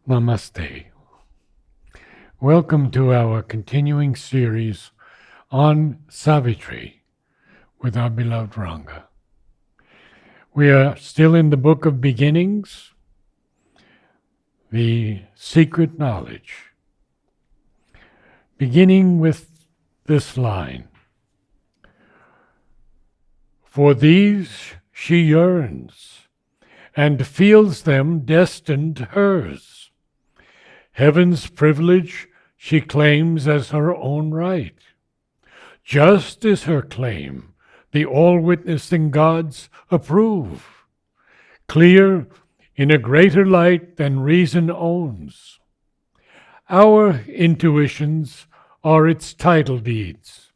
Namaste. Welcome to our continuing series on Savitri with our beloved Ranga. We are still in the book of beginnings, the secret knowledge, beginning with this line. For these she yearns and feels them destined hers. Heaven's privilege she claims as her own right. Just is her claim, the all-witnessing gods approve, clear in a greater light than reason owns. Our intuitions are its title deeds.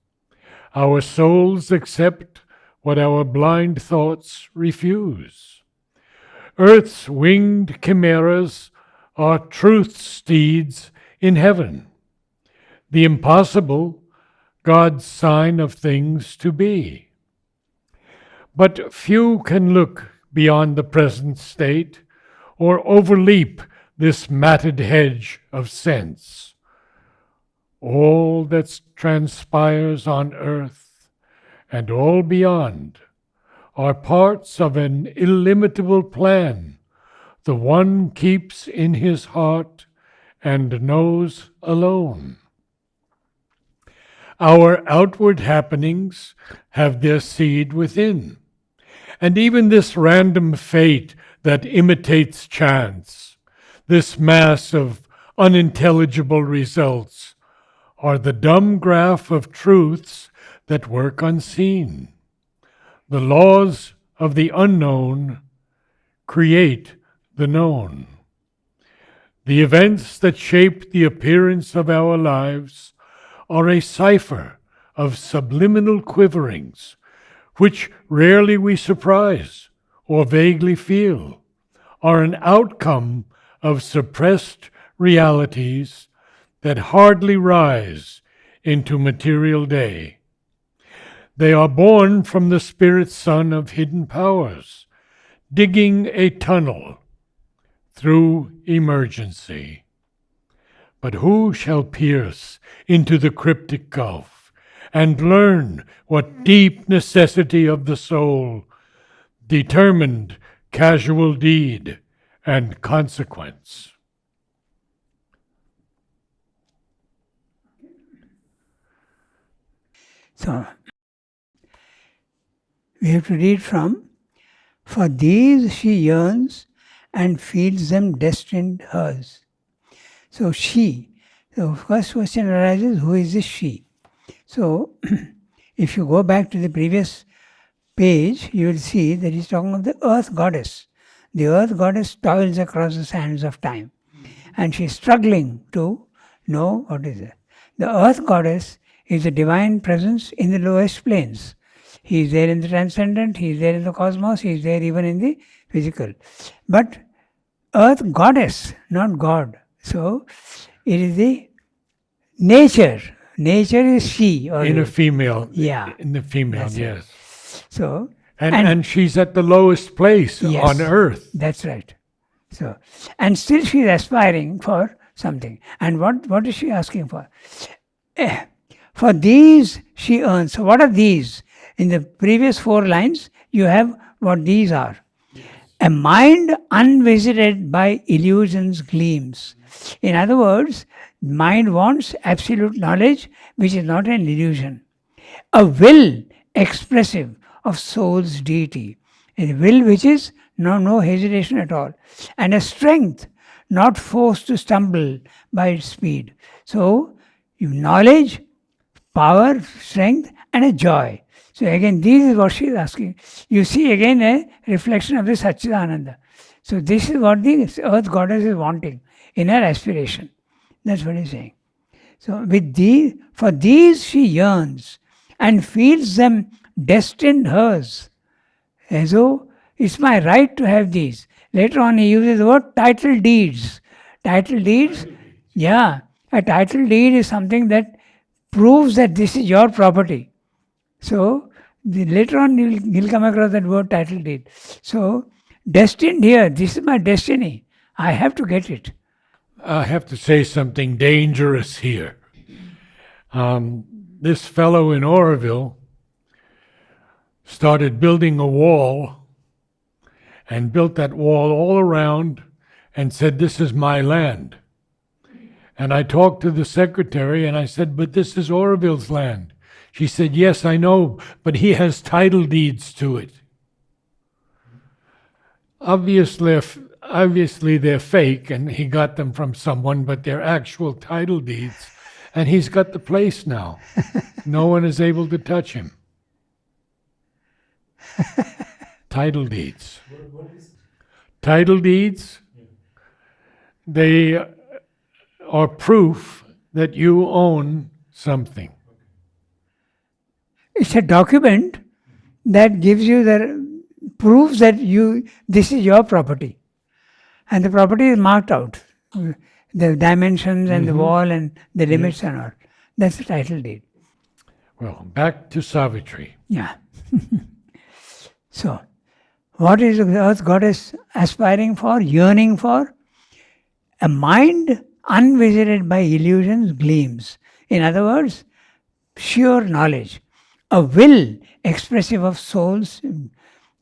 Our souls accept what our blind thoughts refuse. Earth's winged chimeras are truth's steeds in heaven. The impossible, God's sign of things to be. But few can look beyond the present state or overleap this matted hedge of sense. All that transpires on earth and all beyond are parts of an illimitable plan the one keeps in his heart and knows alone. Our outward happenings have their seed within, and even this random fate that imitates chance, this mass of unintelligible results, are the dumb graph of truths that work unseen. The laws of the unknown create the known. The events that shape the appearance of our lives are a cipher of subliminal quiverings, which rarely we surprise or vaguely feel, are an outcome of suppressed realities that hardly rise into material day. They are born from the spirit sun of hidden powers, digging a tunnel through emergency. But who shall pierce into the cryptic gulf and learn what deep necessity of the soul determined casual deed and consequence? So, we have to read from, for these she yearns and feels them destined hers. So the first question arises, who is this she? So, if you go back to the previous page, you will see that he's talking of the earth goddess. The earth goddess toils across the sands of time, and she's struggling to know what is it. The earth goddess is the divine presence in the lowest planes. He is there in the transcendent, he is there in the cosmos, he is there even in the physical. But earth goddess, not God. So, it is the nature. Nature is she. Or in a female. Yeah. In the female, yes. Right. So, and she's at the lowest place on earth. That's right. So, and still she is aspiring for something. And what is she asking for? For these she earns. So what are these? In the previous 4 lines, you have what these are. A mind unvisited by illusions gleams. In other words, mind wants absolute knowledge, which is not an illusion. A will expressive of soul's deity. A will which is no hesitation at all. And a strength not forced to stumble by its speed. So, knowledge, power, strength, and a joy. So again, this is what she is asking. You see again a reflection of the Satchidananda. So this is what the earth goddess is wanting in her aspiration. That's what he's saying. So for these she yearns and feels them destined hers. As though it's my right to have these. Later on he uses the word title deeds. Title deeds, yeah. A title deed is something that proves that this is your property. So, later on you'll come across that word title deed. So, destined here, this is my destiny. I have to get it. I have to say something dangerous here. This fellow in Oroville started building a wall and built that wall all around and said, "This is my land." And I talked to the secretary and I said, "But this is Oroville's land." She said, "Yes, I know, but he has title deeds to it." Obviously they're fake and he got them from someone, but they're actual title deeds. And he's got the place now. No one is able to touch him. Title deeds. What is it? Title deeds, they are proof that you own something. It's a document that gives you proves that this is your property. And the property is marked out. The dimensions and the wall and the limits and all. That's the title deed. Well, back to Savitri. Yeah. So, what is the earth goddess aspiring for, yearning for? A mind unvisited by illusions gleams. In other words, pure knowledge. A will expressive of soul's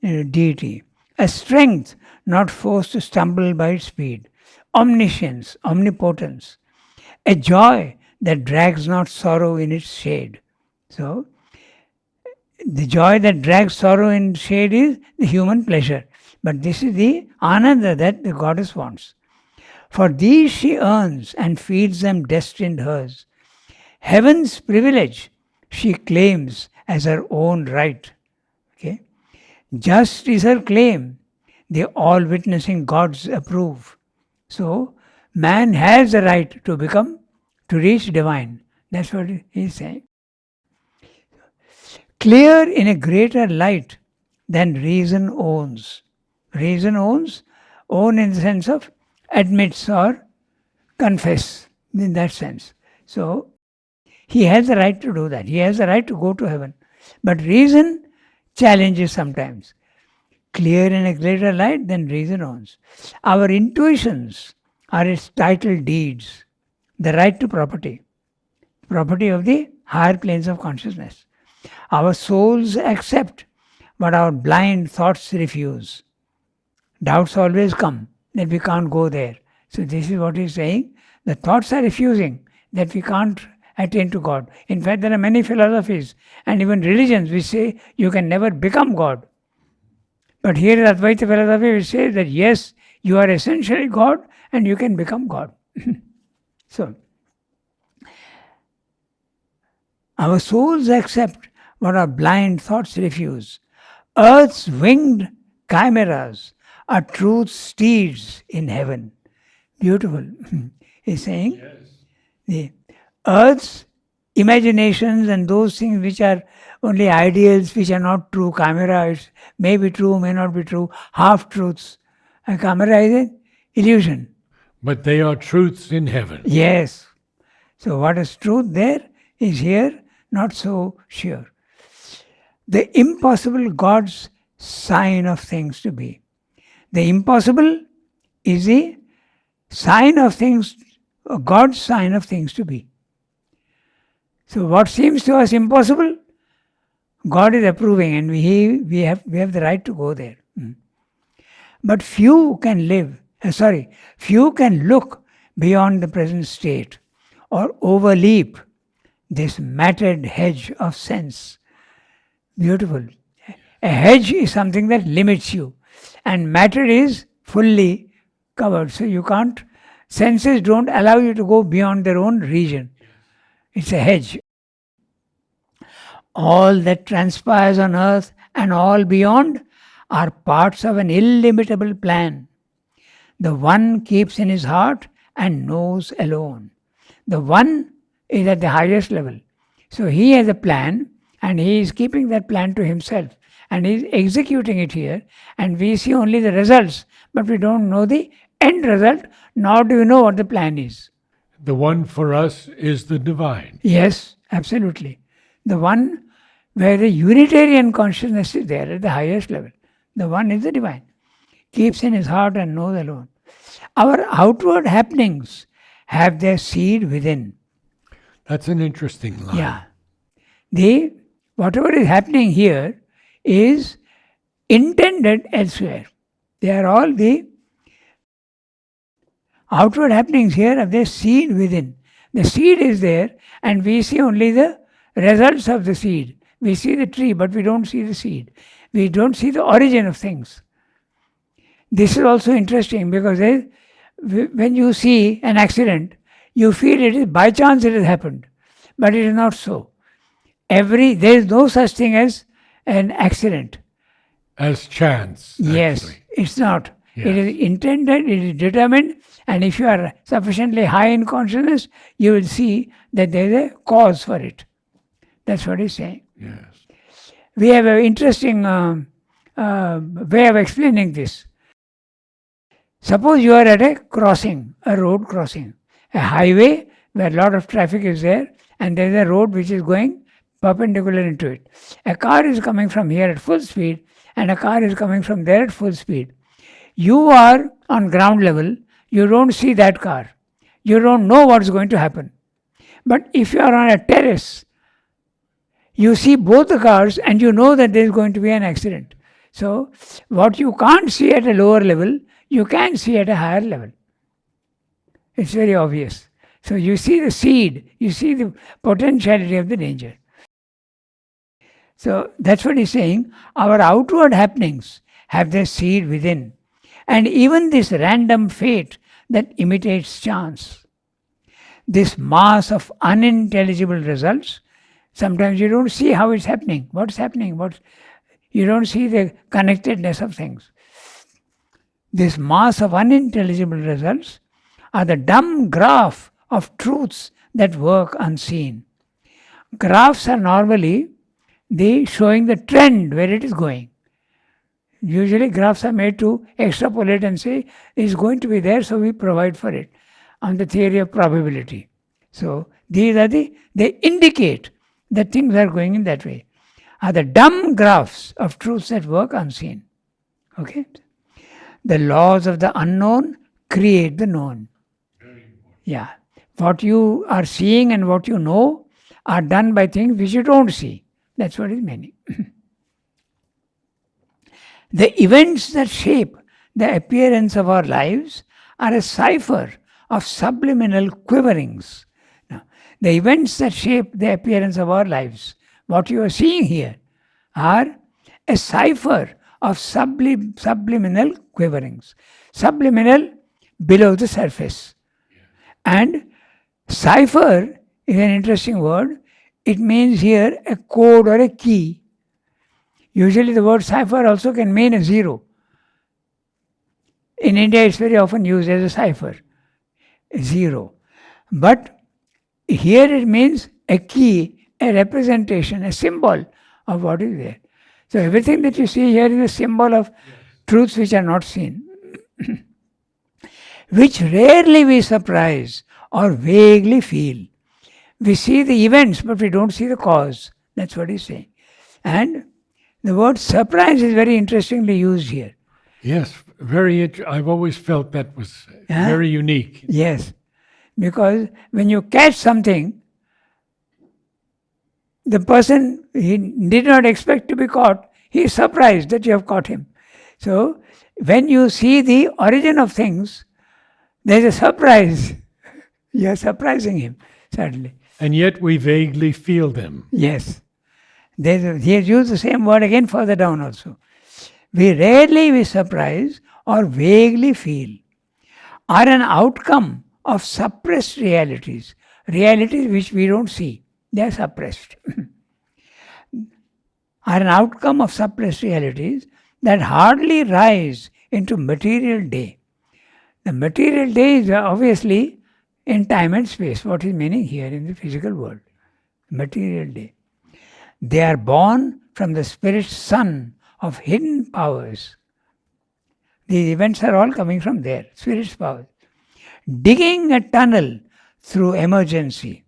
deity. A strength not forced to stumble by its speed. Omniscience, omnipotence. A joy that drags not sorrow in its shade. So, the joy that drags sorrow in shade is the human pleasure. But this is the ananda that the goddess wants. For these she earns and feeds them destined hers. Heaven's privilege she claims as her own right. Okay? Just is her claim. The all-witnessing gods approve. So, man has the right to reach divine. That's what he's saying. Clear in a greater light than reason owns. Reason owns, own in the sense of admits or confess, in that sense. So, he has the right to do that. He has the right to go to heaven. But reason challenges sometimes. Clear in a greater light than reason owns. Our intuitions are its title deeds, the right to property of the higher planes of consciousness. Our souls accept, but our blind thoughts refuse. Doubts always come that we can't go there. So this is what he's saying. The thoughts are refusing that we can't attain to God. In fact, there are many philosophies and even religions which say you can never become God. But here in Advaita philosophy we say that yes, you are essentially God and you can become God. So, our souls accept what our blind thoughts refuse. Earth's winged chimeras are truth's steeds in heaven. Beautiful. He's saying the earth's imaginations and those things which are only ideals, which are not true, chimeras, may be true, may not be true, half-truths. A chimera is an illusion. But they are truths in heaven. Yes. So what is truth there is here not so sure. The impossible God's sign of things to be. The impossible is the sign of things, God's sign of things to be. So what seems to us impossible, God is approving and we have the right to go there. But few can look beyond the present state or overleap this matted hedge of sense. Beautiful. A hedge is something that limits you, and matted is fully covered. So you can't, senses don't allow you to go beyond their own region. It's a hedge. All that transpires on earth and all beyond are parts of an illimitable plan. The one keeps in his heart and knows alone. The one is at the highest level. So he has a plan and he is keeping that plan to himself and he is executing it here, and we see only the results, but we don't know the end result, nor do we know what the plan is. The one for us is the divine. Yes, absolutely. The one where the Unitarian consciousness is there at the highest level. The one is the divine. Keeps in his heart and knows alone. Our outward happenings have their seed within. That's an interesting line. Yeah. Whatever is happening here is intended elsewhere. They are all the outward happenings here have their seed within. The seed is there, and we see only the results of the seed. We see the tree, but we don't see the seed. We don't see the origin of things. This is also interesting because when you see an accident, you feel it is by chance it has happened, but it is not so. There is no such thing as an accident. As chance. Yes, actually. it's not. Yes. It is intended, it is determined, and if you are sufficiently high in consciousness, you will see that there is a cause for it. That's what he's saying. Yes. We have an interesting way of explaining this. Suppose you are at a crossing, a road crossing, a highway where a lot of traffic is there, and there is a road which is going perpendicular into it. A car is coming from here at full speed, and a car is coming from there at full speed. You are on ground level, you don't see that car. You don't know what's going to happen. But if you are on a terrace, you see both the cars and you know that there is going to be an accident. So, what you can't see at a lower level, you can see at a higher level. It's very obvious. So, you see the seed, you see the potentiality of the danger. So, that's what he's saying. Our outward happenings have their seed within. And even this random fate that imitates chance, this mass of unintelligible results, sometimes you don't see how it's happening. What's happening? You don't see the connectedness of things. This mass of unintelligible results are the dumb graph of truths that work unseen. Graphs are normally showing the trend where it is going. Usually graphs are made to extrapolate and say it's going to be there, so we provide for it on the theory of probability. So these are they indicate that things are going in that way. Are the dumb graphs of truths that work unseen. Okay? The laws of the unknown create the known. Yeah. What you are seeing and what you know are done by things which you don't see. That's what is meaning. The events that shape the appearance of our lives are a cipher of subliminal quiverings. Now, the events that shape the appearance of our lives, what you are seeing here, are a cipher of subliminal quiverings. Subliminal, below the surface. And cipher is an interesting word. It means here a code or a key. Usually the word cipher also can mean a zero. In India it's very often used as a cipher, a zero. But here it means a key, a representation, a symbol of what is there. So everything that you see here is a symbol of truths which are not seen. Which rarely we surprise or vaguely feel. We see the events, but we don't see the cause. That's what he's saying. And the word surprise is very interestingly used here. Yes, I've always felt that was very unique. Yes, because when you catch something, the person, he did not expect to be caught. He is surprised that you have caught him. So, when you see the origin of things, there is a surprise. You are surprising him, suddenly. And yet we vaguely feel them. Yes. He has used the same word again further down also. We rarely surprise or vaguely feel are an outcome of suppressed realities. Realities which we don't see. They are suppressed. Are an outcome of suppressed realities that hardly rise into material day. The material day is obviously in time and space. What is meaning here in the physical world? Material day. They are born from the spirit's sun of hidden powers. These events are all coming from there, spirit's powers. Digging a tunnel through emergency.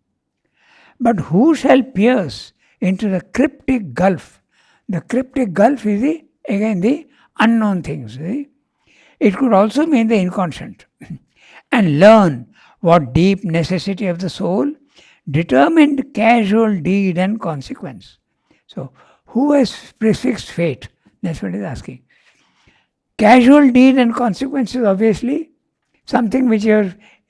But who shall pierce into the cryptic gulf? The cryptic gulf is again the unknown things. It could also mean the inconscient. And learn what deep necessity of the soul determined casual deed and consequence. So, who has prefixed fate? That's what he's asking. Casual deed and consequence is obviously something which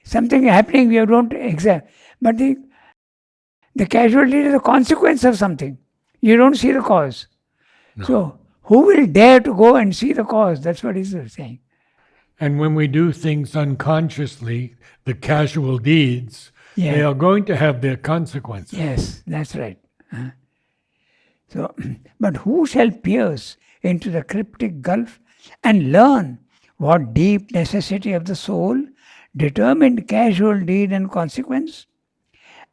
something happening you don't exact, but the casual deed is the consequence of something. You don't see the cause. No. So, who will dare to go and see the cause? That's what he's saying. And when we do things unconsciously, the casual deeds, they are going to have their consequences. Yes, that's right. So, but who shall pierce into the cryptic gulf and learn what deep necessity of the soul determined casual deed and consequence?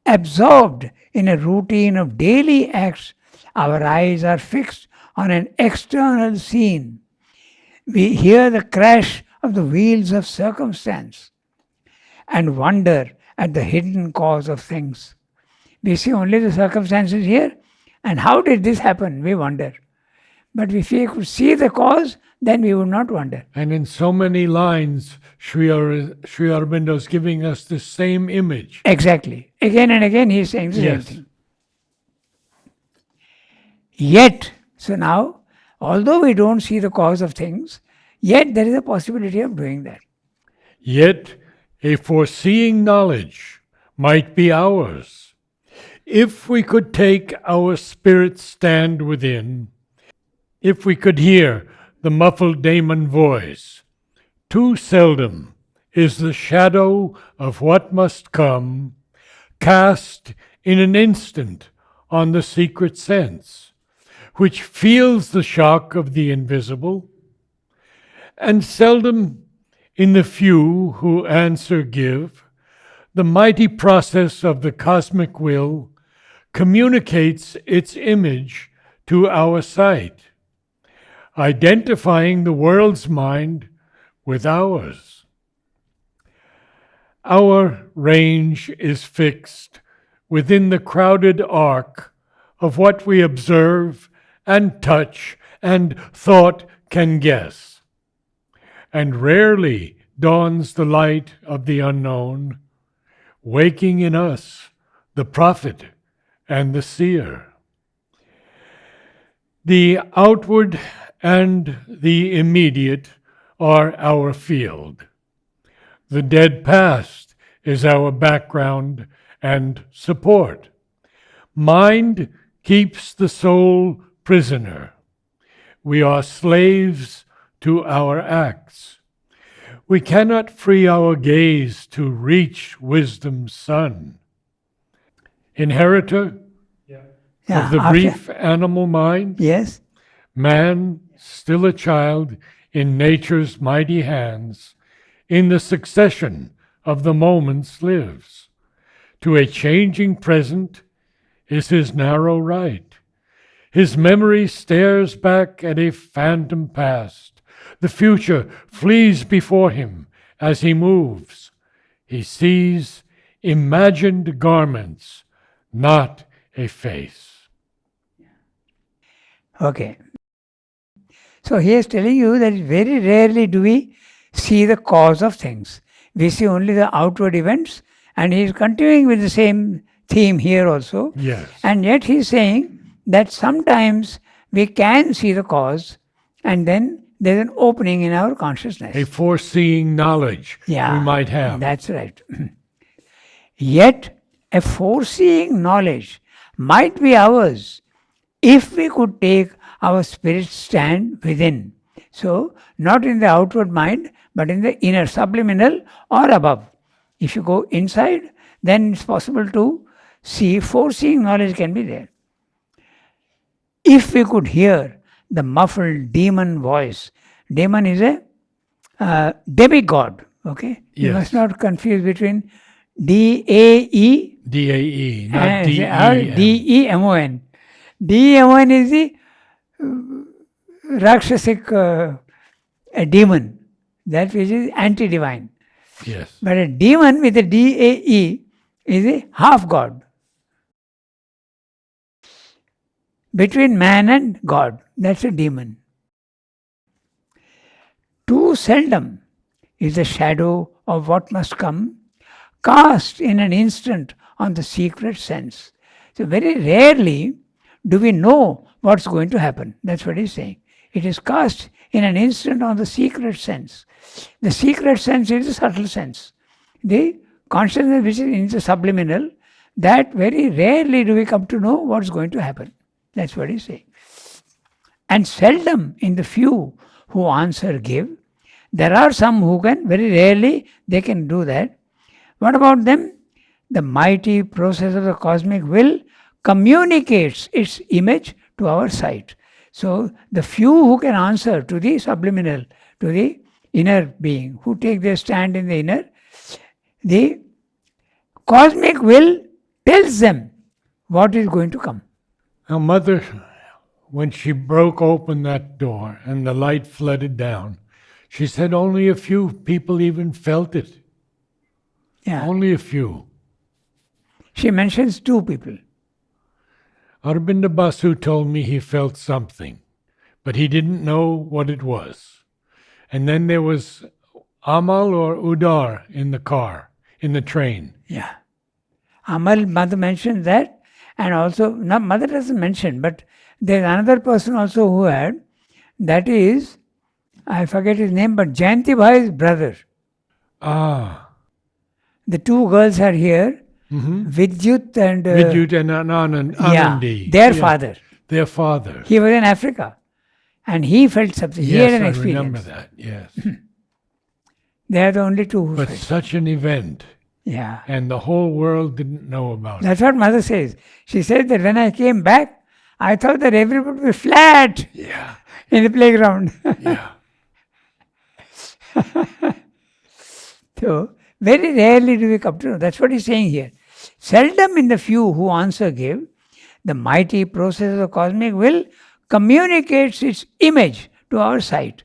Absorbed in a routine of daily acts, our eyes are fixed on an external scene. We hear the crash of the wheels of circumstance and wonder at the hidden cause of things. We see only the circumstances here, and how did this happen? We wonder. But if we could see the cause, then we would not wonder. And in so many lines, Sri Aurobindo is giving us the same image. Exactly. Again and again he is saying the same Yes. thing. Yet, so now, although we don't see the cause of things, yet there is a possibility of doing that. Yet a foreseeing knowledge might be ours. If we could take our spirit stand within, if we could hear the muffled daemon voice, too seldom is the shadow of what must come cast in an instant on the secret sense, which feels the shock of the invisible, and seldom in the few who answer give, the mighty process of the cosmic will communicates its image to our sight, identifying the world's mind with ours. Our range is fixed within the crowded arc of what we observe and touch and thought can guess, and rarely dawns the light of the unknown, waking in us the prophet and the seer. The outward and the immediate are our field. The dead past is our background and support. Mind keeps the soul prisoner. We are slaves to our acts. We cannot free our gaze to reach wisdom's sun. Inheritor of the brief animal mind, Yes. man, still a child in nature's mighty hands, in the succession of the moments lives. To a changing present is his narrow right. His memory stares back at a phantom past. The future flees before him as he moves. He sees imagined garments, not a face. Okay. So he is telling you that very rarely do we see the cause of things. We see only the outward events, and he is continuing with the same theme here also. Yes. And yet he is saying that sometimes we can see the cause, and then there is an opening in our consciousness. A foreseeing knowledge we might have. That's right. Yet a foreseeing knowledge might be ours if we could take our spirit stand within. So, not in the outward mind, but in the inner, subliminal or above. If you go inside, then it's possible to see, foreseeing knowledge can be there. If we could hear the muffled demon voice, demon is a demigod, okay? You Yes. must not confuse between D-A-E D-A-E, not and D-E-M. D-E-M-O-N. D-E-M-O-N is the Rakshasic a demon, that which is anti-divine. Yes. But a demon with a D-A-E is a half-god. Between man and God, that's a demon. Too seldom is the shadow of what must come cast in an instant on the secret sense. So very rarely do we know what's going to happen. That's what he's saying. It is cast in an instant on the secret sense. The secret sense is the subtle sense. The consciousness which is in the subliminal, that very rarely do we come to know what's going to happen. That's what he's saying. And seldom in the few who answer give. There are some who can, very rarely they can do that. What about them? The mighty process of the cosmic will communicates its image to our sight. So the few who can answer to the subliminal, to the inner being, who take their stand in the inner, the cosmic will tells them what is going to come. Now, Mother, when she broke open that door and the light flooded down, she said only a few people even felt it. Yeah. Only a few. She mentions two people. Aurobindo Basu told me he felt something, but he didn't know what it was. And then there was Amal or Udar in the car, in the train. Yeah. Amal, Mother mentioned that, and also, not Mother doesn't mention, but there's another person also who had, that is, I forget his name, but Jayanti Bhai's brother. Ah. The two girls are here, Mm-hmm. Vidyut and Anandi. their father. Their father. He was in Africa, and he felt something. He had Yes, an I experience. remember that, yes. They are the only two who But felt. such an event, Yeah. and the whole world didn't know about it. That's what Mother says. She said that when I came back, I thought that everybody would be flat Yeah, in the playground. yeah. So, very rarely do we come to know. That's what he's saying here. Seldom in the few who answer give, the mighty process of the cosmic will communicates its image to our sight.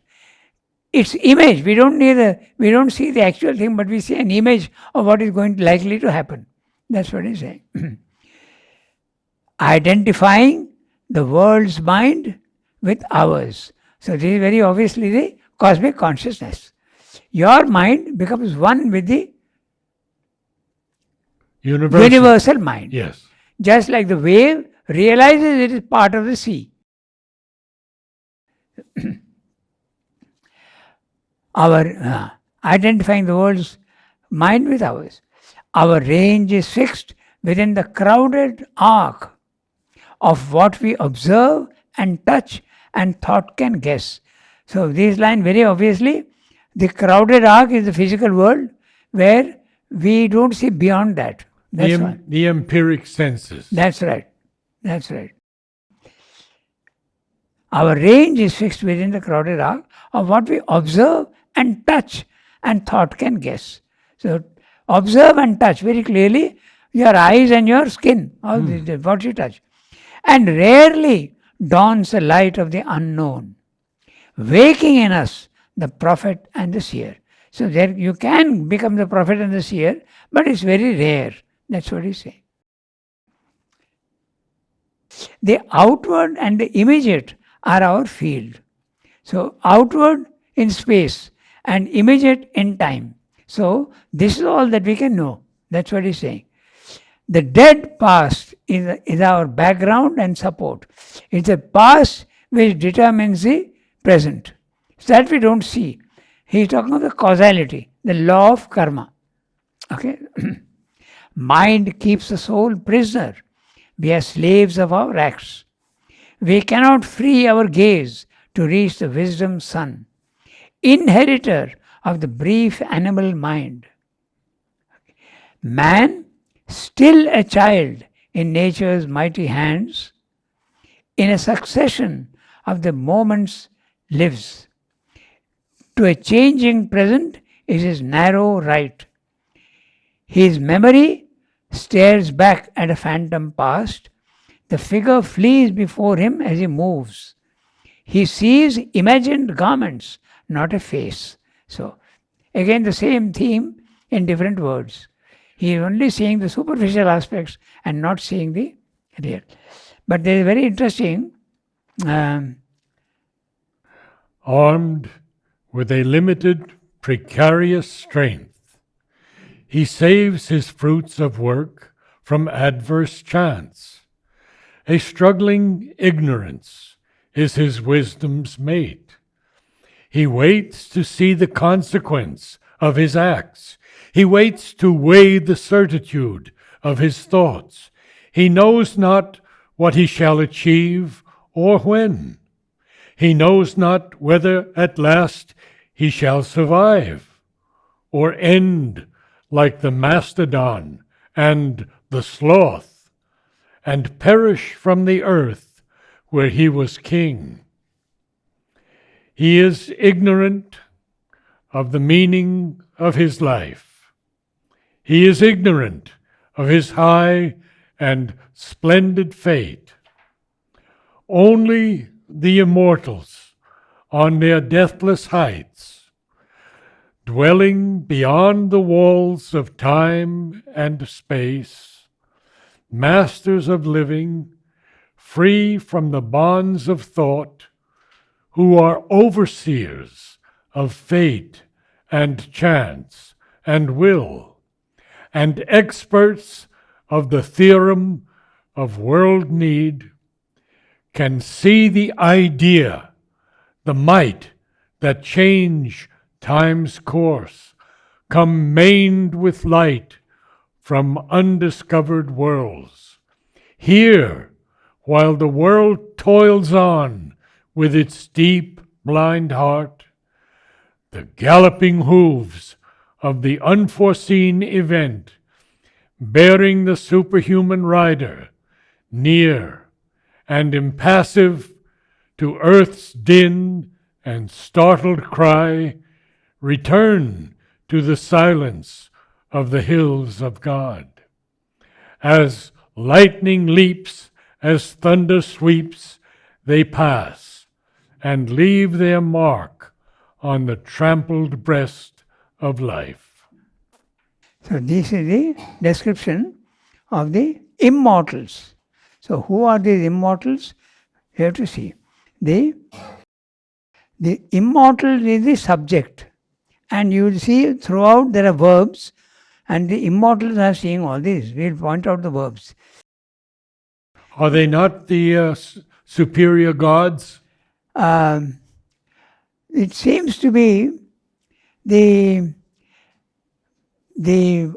Its image, we don't see the actual thing, but we see an image of what is likely to happen. That's what he's saying. Identifying the world's mind with ours. So this is very obviously the cosmic consciousness. Your mind becomes one with the universal mind. Yes. Just like the wave realizes it is part of the sea. Our identifying the world's mind with ours. Our range is fixed within the crowded arc of what we observe and touch and thought can guess. So this line very obviously, the crowded arc is the physical world where we don't see beyond that. That's why. The empiric senses. That's right. That's right. Our range is fixed within the crowded arc of what we observe and touch and thought can guess. So observe and touch very clearly your eyes and your skin, all what you touch. And rarely dawns the light of the unknown, waking in us the prophet and the seer. So there you can become the prophet and the seer, but it's very rare. That's what he's saying. The outward and the immediate are our field. So outward in space and immediate in time. So this is all that we can know. That's what he's saying. The dead past is our background and support. It's the past which determines the present. So that we don't see. He's talking of the causality, the law of karma. Okay. Mind keeps the soul prisoner. We are slaves of our acts. We cannot free our gaze to reach the wisdom sun, inheritor of the brief animal mind. Man, still a child in nature's mighty hands, in a succession of the moments lives. To a changing present is his narrow right. His memory stares back at a phantom past. The figure flees before him as he moves. He sees imagined garments, not a face. So, again the same theme in different words. He is only seeing the superficial aspects and not seeing the real. But there is very interesting. Armed with a limited, precarious strength, He saves his fruits of work from adverse chance. A struggling ignorance is his wisdom's mate. He waits to see the consequence of his acts. He waits to weigh the certitude of his thoughts. He knows not what he shall achieve or when. He knows not whether at last he shall survive or end like the mastodon and the sloth, and perish from the earth where he was king. He is ignorant of the meaning of his life. He is ignorant of his high and splendid fate. Only the immortals on their deathless heights, dwelling beyond the walls of time and space, masters of living, free from the bonds of thought, who are overseers of fate and chance and will, and experts of the theorem of world need, can see the idea, the might that change time's course, come maned with light from undiscovered worlds. Here, while the world toils on with its deep, blind heart, the galloping hooves of the unforeseen event, bearing the superhuman rider, near and impassive to earth's din and startled cry, return to the silence of the hills of God. As lightning leaps, as thunder sweeps, they pass and leave their mark on the trampled breast of life. So this is the description of the immortals. So who are these immortals? You have to see. The immortal is the subject. And you will see throughout there are verbs, and the immortals are seeing all this. We will point out the verbs. Are they not the superior gods? It seems to be the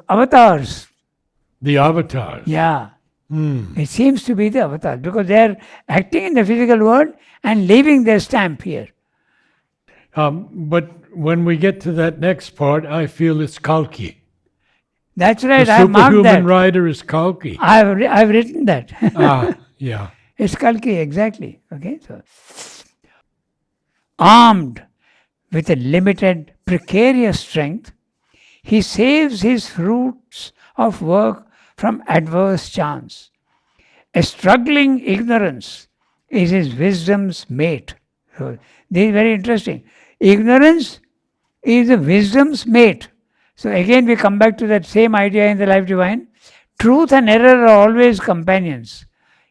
avatars. The avatars. Yeah. It seems to be the avatars because they are acting in the physical world and leaving their stamp here. But when we get to that next part, I feel it's Kalki. That's right. The I have marked that. superhuman rider is Kalki. I've written that. Yeah. It's Kalki, exactly. Okay, so armed with a limited, precarious strength, he saves his fruits of work from adverse chance. A struggling ignorance is his wisdom's mate. So this is very interesting. Ignorance is the wisdom's mate. So again we come back to that same idea in the Life Divine. Truth and error are always companions.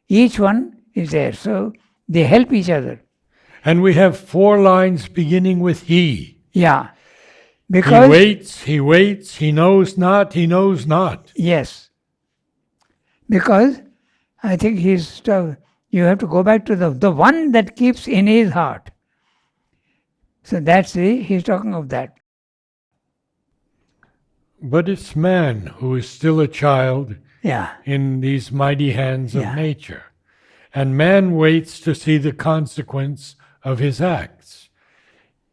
Each one is there. So they help each other. And we have 4 lines beginning with he. Yeah. Because he waits, he knows not, he knows not. Yes. Because I think you have to go back to the one that keeps in his heart. So he's talking of that. But it's man who is still a child in these mighty hands of nature. And man waits to see the consequence of his acts.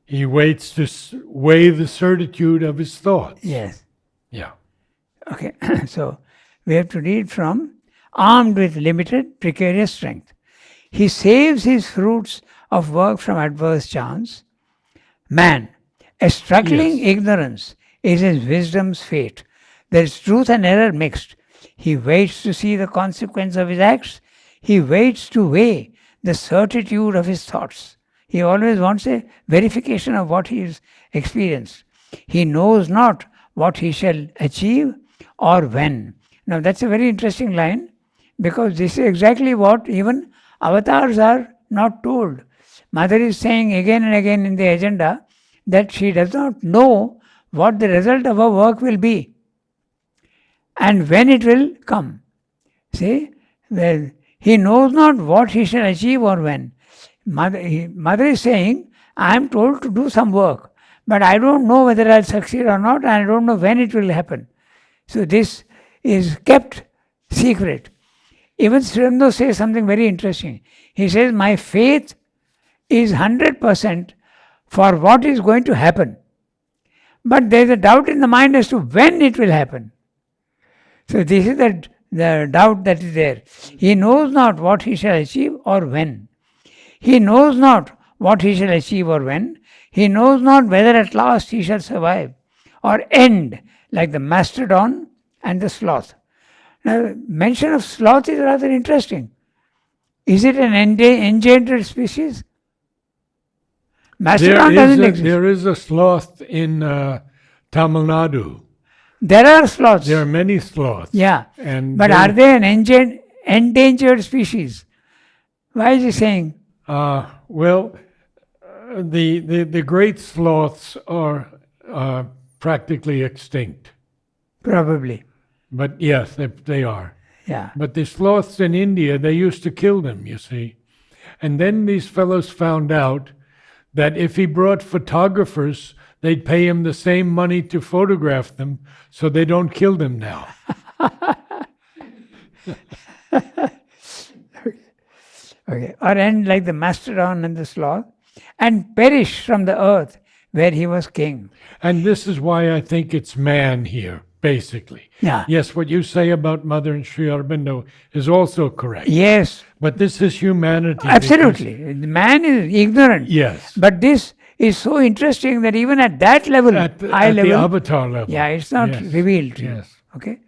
He waits to weigh the certitude of his thoughts. Yes. Yeah. Okay, so we have to read from armed with limited, precarious strength. He saves his fruits of work from adverse chance. Man, a struggling ignorance is his wisdom's fate. There is truth and error mixed. He waits to see the consequence of his acts. He waits to weigh the certitude of his thoughts. He always wants a verification of what he has experienced. He knows not what he shall achieve or when. Now that's a very interesting line because this is exactly what even avatars are not told. Mother is saying again and again in the agenda that she does not know what the result of her work will be. and when it will come. See, well, he knows not what he shall achieve or when. Mother is saying, I am told to do some work, but I don't know whether I'll succeed or not, and I don't know when it will happen. So this is kept secret. Even Sri Aurobindo says something very interesting. He says, my faith is 100% for what is going to happen. But there is a doubt in the mind as to when it will happen. So this is the doubt that is there. He knows not what he shall achieve or when. He knows not what he shall achieve or when. He knows not whether at last he shall survive or end like the mastodon and the sloth. Now, mention of sloth is rather interesting. Is it an endangered species? Mastodon doesn't exist. There is a sloth in Tamil Nadu. There are sloths. There are many sloths. Yeah. But are they an endangered species? Why is he saying? Well, the great sloths are practically extinct. Probably. But yes, they are. Yeah. But the sloths in India, they used to kill them, you see. And then these fellows found out that if he brought photographers, they'd pay him the same money to photograph them, so they don't kill them now. Okay. Or end like the mastodon and the sloth, and perish from the earth where he was king. And this is why I think it's man here, basically. Yeah. Yes, what you say about Mother and Sri Aurobindo is also correct. Yes. But this is humanity. Absolutely. The man is ignorant. Yes. But this is so interesting that even at that level, high level, the avatar level. yeah, it's not revealed to you. Yes. Okay?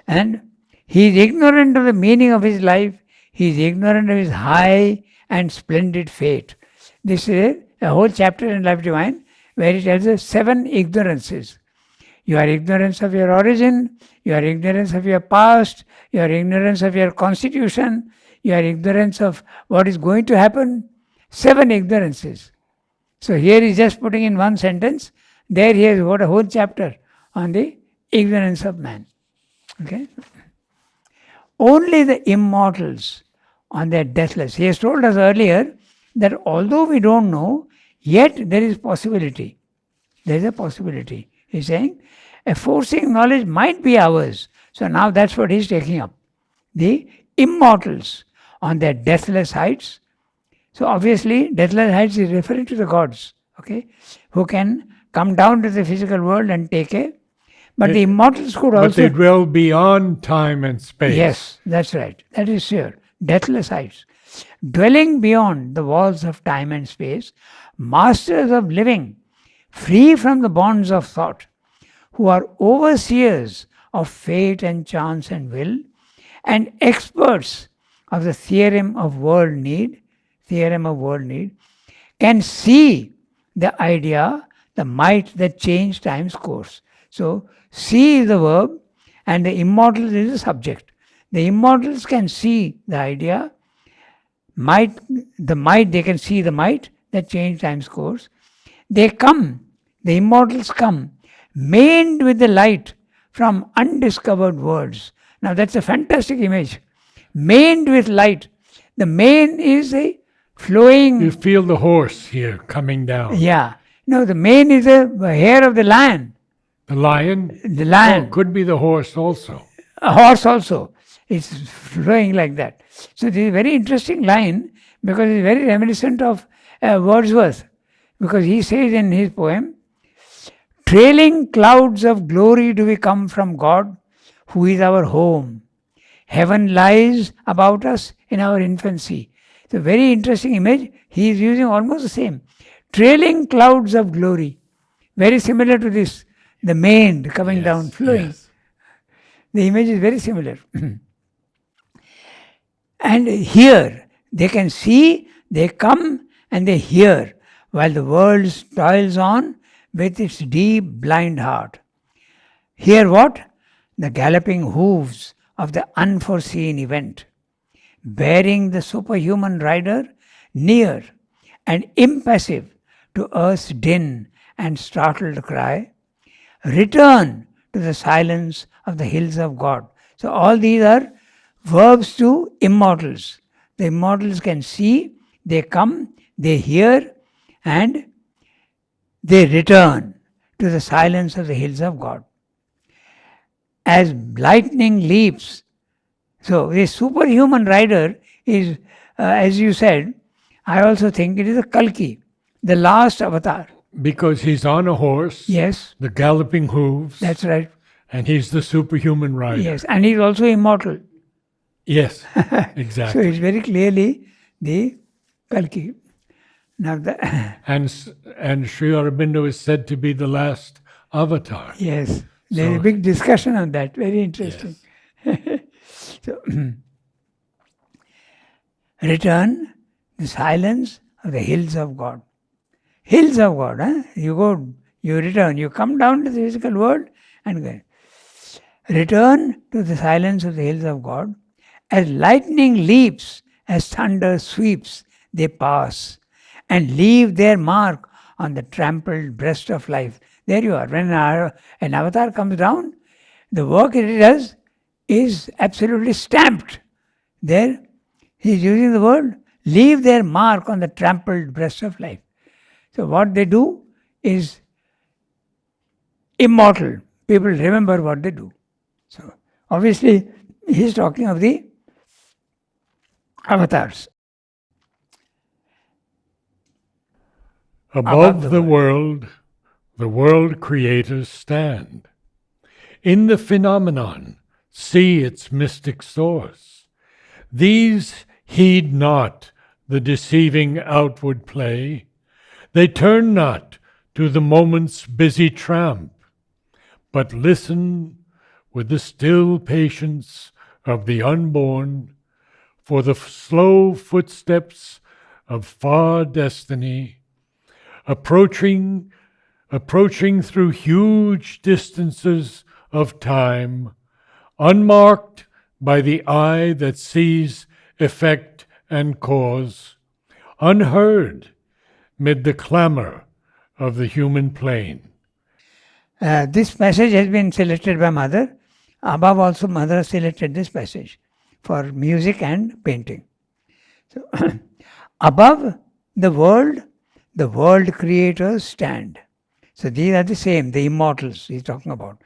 And he is ignorant of the meaning of his life. He is ignorant of his high and splendid fate. This is a whole chapter in Life Divine where it tells us 7 ignorances. You are ignorance of your origin, you are ignorance of your past, you are ignorance of your constitution, you are ignorance of what is going to happen. 7 ignorances. So here he's just putting in one sentence. There he has got a whole chapter on the ignorance of man. Okay? Only the immortals on their deathless. He has told us earlier that although we don't know, yet there is possibility. There is a possibility. He's saying a forcing knowledge might be ours. So now that's what he's taking up. The immortals on their deathless heights. So obviously, deathless heights is referring to the gods, okay, who can come down to the physical world and take a. But the immortals could also. But they dwell beyond time and space. Yes, that's right. That is sure. Deathless heights. Dwelling beyond the walls of time and space, masters of living, free from the bonds of thought, who are overseers of fate and chance and will, and experts of the theorem of world need, can see the idea, the might that changed time's course. So, see is the verb and the immortals is the subject. The immortals can see the idea, they can see the might that changed time's course. They come, the immortals come, maned with the light from undiscovered worlds. Now that's a fantastic image. Maned with light. The mane is a flowing. You feel the horse here coming down. Yeah. No, the mane is the hair of the lion. The lion? The lion. Oh, could be the horse also. A horse also. It's flowing like that. So this is a very interesting line because it's very reminiscent of Wordsworth. Because he says in his poem, trailing clouds of glory do we come from God, who is our home. Heaven lies about us in our infancy. It's a very interesting image. He is using almost the same. Trailing clouds of glory. Very similar to this. The mane coming down, flowing. Yes. The image is very similar. And here, they can see, they come and they hear, while the world toils on with its deep blind heart. Hear what? The galloping hooves of the unforeseen event, bearing the superhuman rider near and impassive to earth's din and startled cry, return to the silence of the hills of God. So all these are verbs to immortals. The immortals can see, they come, they hear, and they return to the silence of the hills of God. As lightning leaps. So a superhuman rider is, as you said, I also think it is a Kalki, the last avatar. Because he's on a horse, Yes, the galloping hooves, that's right. and he's the superhuman rider. Yes, and he's also immortal. Yes, So exactly. it's very clearly the Kalki. Now, And Sri Aurobindo is said to be the last avatar. yes, there's a So- big discussion on that. Very interesting. Yes. So, return the silence of the hills of God. Hills of God, huh? You go, you return, you come down to the physical world and go. Return to the silence of the hills of God. As lightning leaps, as thunder sweeps, they pass and leave their mark on the trampled breast of life. There you are. When an avatar comes down, the work it does is absolutely stamped. There, he is using the word, leave their mark on the trampled breast of life. So what they do is immortal. People remember what they do. So obviously, he's talking of the avatars. Above the world creators stand. In the phenomenon, see its mystic source. These heed not the deceiving outward play. They turn not to the moment's busy tramp, but listen with the still patience of the unborn for the slow footsteps of far destiny, approaching through huge distances of time, unmarked by the eye that sees effect and cause, unheard mid the clamor of the human plain. This passage has been selected by Mother. Above also Mother selected this passage for music and painting. So, above the world creators stand. So these are the same, the immortals he's talking about.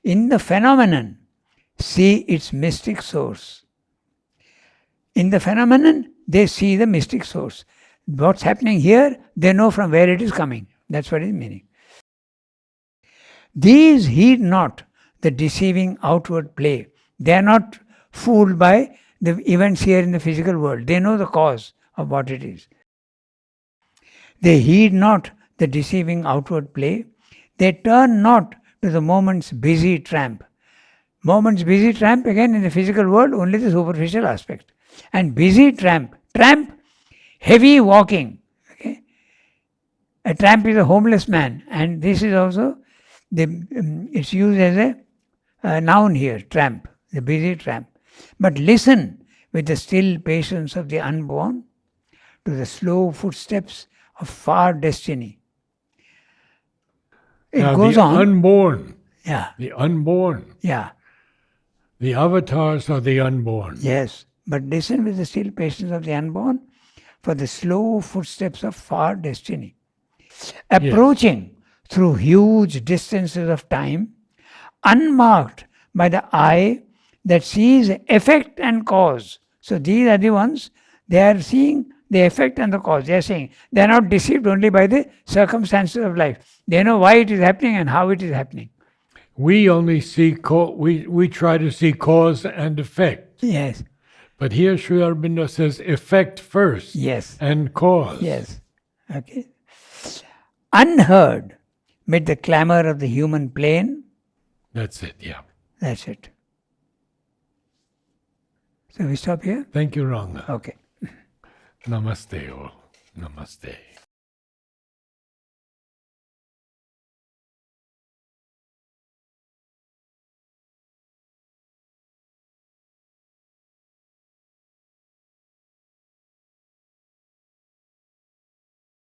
In the phenomenon, see its mystic source. In the phenomenon, they see the mystic source. What's happening here, they know from where it is coming. That's what it is meaning. These heed not the deceiving outward play. They are not fooled by the events here in the physical world. They know the cause of what it is. They heed not the deceiving outward play. They turn not to the moment's busy tramp. Moment's busy tramp, again in the physical world, only the superficial aspect. And busy tramp, heavy walking. Okay? A tramp is a homeless man, and this is also, it's used as a noun here, tramp, the busy tramp. But listen with the still patience of the unborn to the slow footsteps of far destiny. It Now, goes the on. unborn, Yeah, the unborn, yeah, the avatars are the unborn. yes. But listen with the still patience of the unborn for the slow footsteps of far destiny. Approaching through huge distances of time, unmarked by the eye that sees effect and cause. So these are the ones, they are seeing the effect and the cause. They are saying they are not deceived only by the circumstances of life. They know why it is happening and how it is happening. We only see, we try to see cause and effect. Yes, But here Sri Aurobindo says effect first yes, and cause. yes. Okay. Unheard mid the clamor of the human plain. That's it, yeah. That's it. So we stop here? Thank you, Ranga. Okay. Namaste all. Namaste.